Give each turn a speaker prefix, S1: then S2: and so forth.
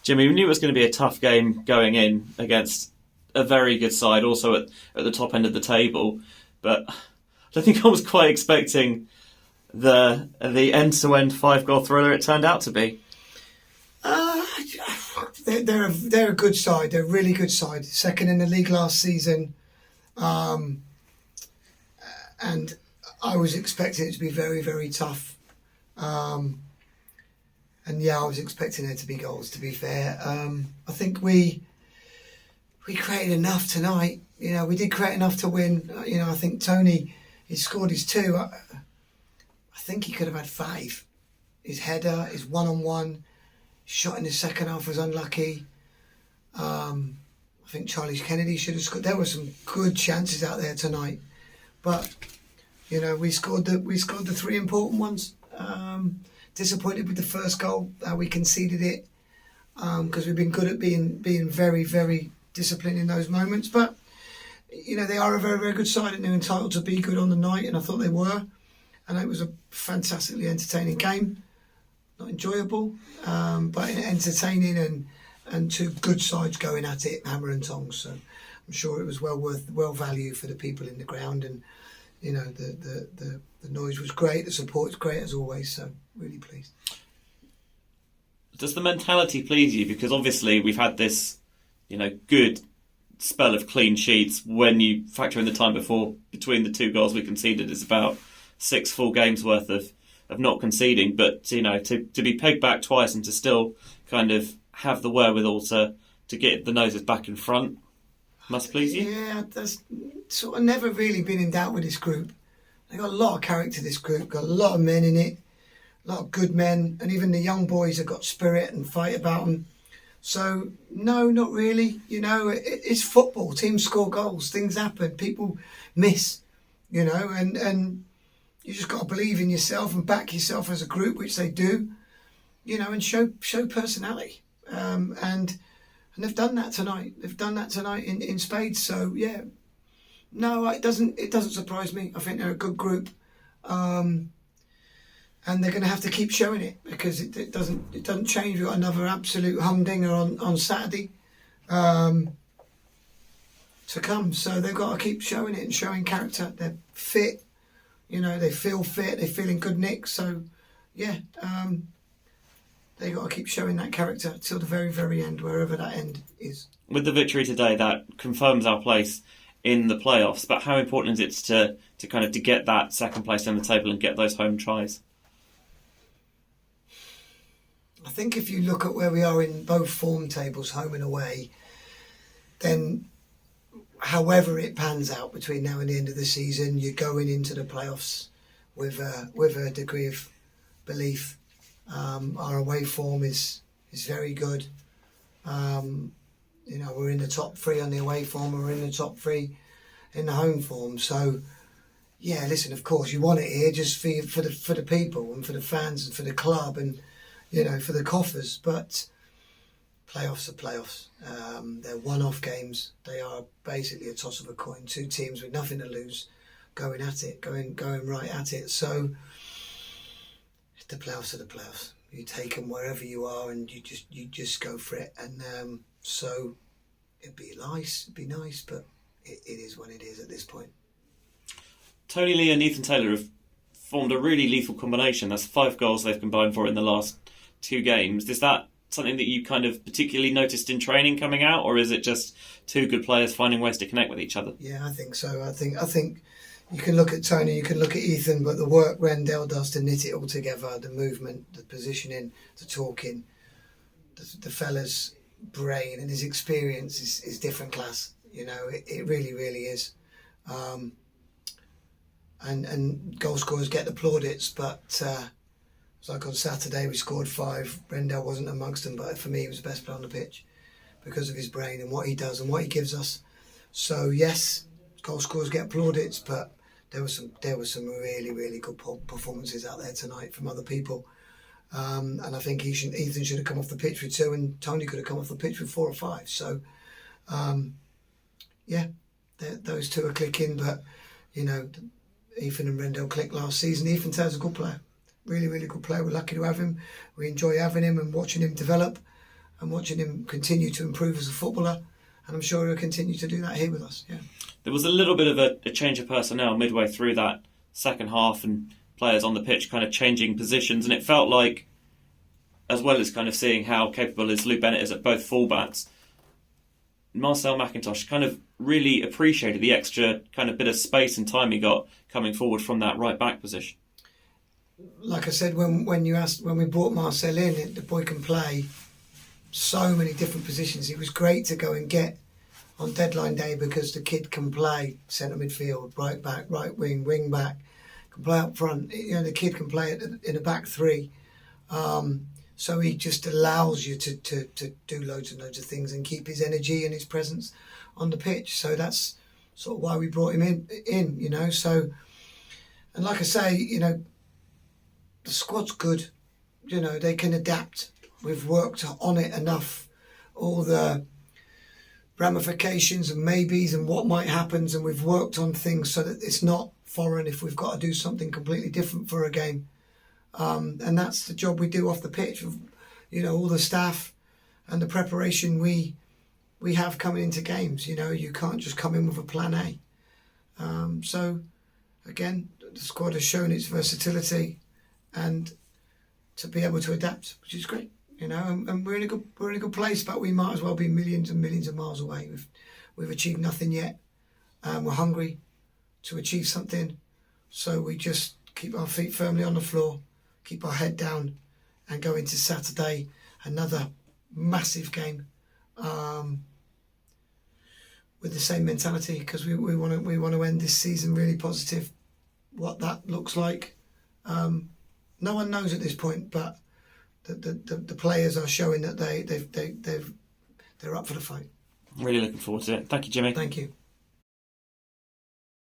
S1: Jimmy, we knew it was going to be a tough game going in against a very good side, also at the top end of the table. But I don't think I was quite expecting the end-to-end 5-goal thriller it turned out to be.
S2: They're a good side. They're a really good side. Second in the league last season. And I was expecting it to be very, very tough. And yeah, I was expecting there to be goals, to be fair. I think we created enough tonight. We did create enough to win. I think Tony, he scored his 2. I think he could have had 5. His header, his one-on-one, shot in the second half was unlucky. I think Charlie Kennedy should have scored. There were some good chances out there tonight. But, we scored the 3 important ones. Disappointed with the first goal, how we conceded it, because we've been good at being very, very disciplined in those moments. But they are a very, very good side, and they're entitled to be good on the night, and I thought they were. And it was a fantastically entertaining game. Not enjoyable, but entertaining, and 2 good sides going at it, hammer and tongs. So I'm sure it was well value for the people in the ground, and the noise was great, the support was great as always. So really pleased.
S1: Does the mentality please you? Because obviously we've had this, good spell of clean sheets. When you factor in the time before between the 2 goals we conceded, it's about 6 full games worth of not conceding. But to be pegged back twice and to still kind of have the wherewithal to get the noses back in front must please you.
S2: Yeah, that's sort of never really been in doubt with this group. They got a lot of character. This group got a lot of men in it. A lot of good men, and even the young boys have got spirit and fight about them. So, no, not really. It's football. Teams score goals. Things happen. People miss, and you just got to believe in yourself and back yourself as a group, which they do, and show personality. And they've done that tonight. They've done that tonight in spades. So, yeah, no, it doesn't surprise me. I think they're a good group. And they're going to have to keep showing it, because it doesn't change. We've got another absolute humdinger on Saturday to come. So they've got to keep showing it and showing character. They're fit, they feel fit, they feel in good nick. So, yeah, they've got to keep showing that character till the very, very end, wherever that end is.
S1: With the victory today, that confirms our place in the playoffs. But how important is it to get that second place on the table and get those home tries?
S2: I think if you look at where we are in both form tables, home and away, then however it pans out between now and the end of the season, you're going into the playoffs with a degree of belief. Our away form is very good. We're in the top 3 on the away form, we're in the top 3 in the home form. So, yeah, listen, of course you want it here just for the people and for the fans and for the club and for the coffers, but playoffs are playoffs. They're one-off games. They are basically a toss of a coin. 2 teams with nothing to lose, going at it, going right at it. So the playoffs are the playoffs. You take them wherever you are, and you just go for it. And so it'd be nice, but it is what it is at this point.
S1: Tony Lee and Ethan Taylor have formed a really lethal combination. That's 5 goals they've combined for in the last 2 games. Is that something that you kind of particularly noticed in training coming out, or is it just 2 good players finding ways to connect with each other?
S2: Yeah, I think so. I think you can look at Tony, you can look at Ethan, but the work Rendell does to knit it all together, the movement, the positioning, the talking, the fella's brain and his experience is different class. It really, really is. And goal scorers get the plaudits, but it's like on Saturday we scored 5. Rendell wasn't amongst them, but for me he was the best player on the pitch because of his brain and what he does and what he gives us. So yes, goal scorers get plaudits, but there were some really, really good performances out there tonight from other people. And I think Ethan should have come off the pitch with 2, and Tony could have come off the pitch with 4 or 5. So yeah, those 2 are clicking, but Ethan and Rendell clicked last season. Ethan Taylor's a good player. Really, really good player. We're lucky to have him. We enjoy having him and watching him develop. and watching him continue to improve as a footballer. And I'm sure he'll continue to do that here with us. Yeah.
S1: There was a little bit of a change of personnel midway through that second half, and players on the pitch kind of changing positions, and it felt like, as well as kind of seeing how capable as Luke Bennett is at both fullbacks, Marcel McIntosh kind of really appreciated the extra kind of bit of space and time he got coming forward from that right back position.
S2: Like I said, when we brought Marcel in, the boy can play so many different positions. It was great to go and get on deadline day because the kid can play centre midfield, right back, right wing, wing back, can play up front. You know, the kid can play in a back three. So he just allows you to do loads and loads of things and keep his energy and his presence on the pitch. So that's sort of why we brought him in, you know. So, and like I say, you know, the squad's good. You know, they can adapt. We've worked on it enough. All the ramifications and maybes and what might happen, and we've worked on things so that it's not foreign if we've got to do something completely different for a game. And that's the job we do off the pitch. You know, all the staff and the preparation we have coming into games. You know, you can't just come in with a plan A. So, again, the squad has shown its versatility and to be able to adapt, which is great. You know, and we're in a good place, but we might as well be millions and millions of miles away. We've achieved nothing yet. We're hungry to achieve something, so we just keep our feet firmly on the floor, keep our head down, and go into Saturday, another massive game, with the same mentality, because we want to end this season really positive. What that looks like, no one knows at this point, but the players are showing that they're up for the fight.
S1: Really looking forward to it. Thank you, Jimmy.
S2: Thank you.